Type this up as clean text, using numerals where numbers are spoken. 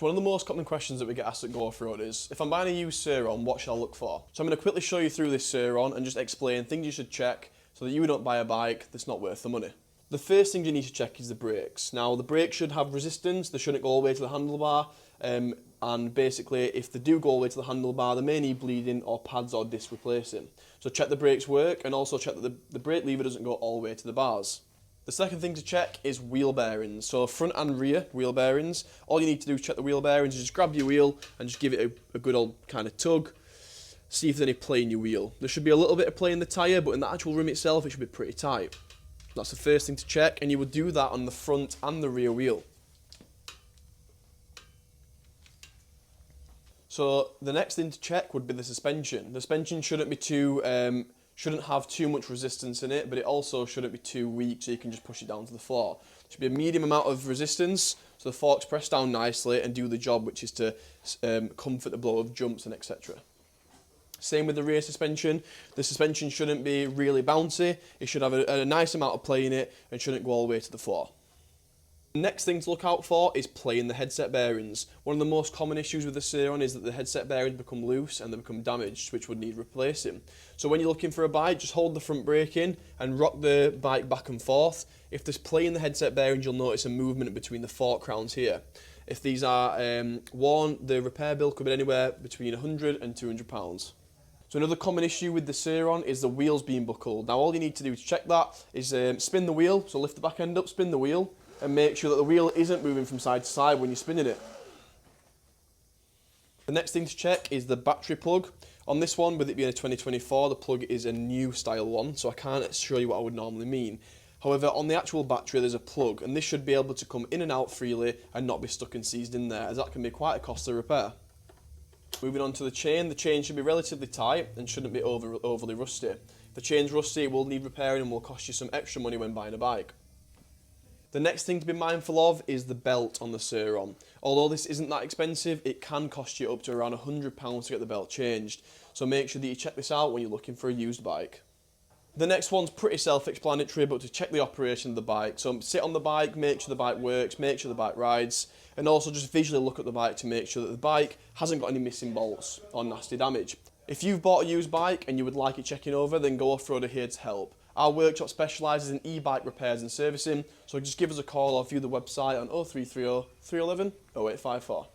So one of the most common questions that we get asked at Go Off-Road is, if I'm buying a used Surron, what should I look for? So I'm going to quickly show you through this Surron and just explain things you should check so that you don't buy a bike that's not worth the money. The first thing you need to check is the brakes. Now the brakes should have resistance, they shouldn't go all the way to the handlebar, and basically if they do go all the way to the handlebar they may need bleeding or pads or disc replacing. So check the brakes work and also check that the brake lever doesn't go all the way to the bars. The second thing to check is wheel bearings. So front and rear wheel bearings. All you need to do to check the wheel bearings is just grab your wheel and just give it a good old kind of tug. See if there's any play in your wheel. There should be a little bit of play in the tyre, but in the actual rim itself it should be pretty tight. That's the first thing to check, and you would do that on the front and the rear wheel. So the next thing to check would be the suspension. The suspension shouldn't have too much resistance in it, but it also shouldn't be too weak so you can just push it down to the floor. It should be a medium amount of resistance so the forks press down nicely and do the job, which is to comfort the blow of jumps and etc. Same with the rear suspension. The suspension shouldn't be really bouncy. It should have a nice amount of play in it and shouldn't go all the way to the floor. The next thing to look out for is play in the headset bearings. One of the most common issues with the Surron is that the headset bearings become loose and they become damaged, which would need replacing. So when you're looking for a bike, just hold the front brake in and rock the bike back and forth. If there's play in the headset bearings, you'll notice a movement between the fork crowns here. If these are worn, the repair bill could be anywhere between £100 and £200. So another common issue with the Surron is the wheels being buckled. Now all you need to do to check that is spin the wheel, so lift the back end up, spin the wheel, and make sure that the wheel isn't moving from side to side when you're spinning it. The next thing to check is the battery plug. On this one, with it being a 2024, the plug is a new style one, so I can't show you what I would normally mean. However, on the actual battery there's a plug, and this should be able to come in and out freely and not be stuck and seized in there, as that can be quite a costly repair. Moving on to the chain should be relatively tight and shouldn't be overly rusty. If the chain's rusty, it will need repairing and will cost you some extra money when buying a bike. The next thing to be mindful of is the belt on the Surron. Although this isn't that expensive, it can cost you up to around £100 to get the belt changed. So make sure that you check this out when you're looking for a used bike. The next one's pretty self-explanatory, but to check the operation of the bike. So sit on the bike, make sure the bike works, make sure the bike rides, and also just visually look at the bike to make sure that the bike hasn't got any missing bolts or nasty damage. If you've bought a used bike and you would like it checking over, then Go Off-Road are here to help. Our workshop specialises in e-bike repairs and servicing, so just give us a call or view the website on 0330 311 0854.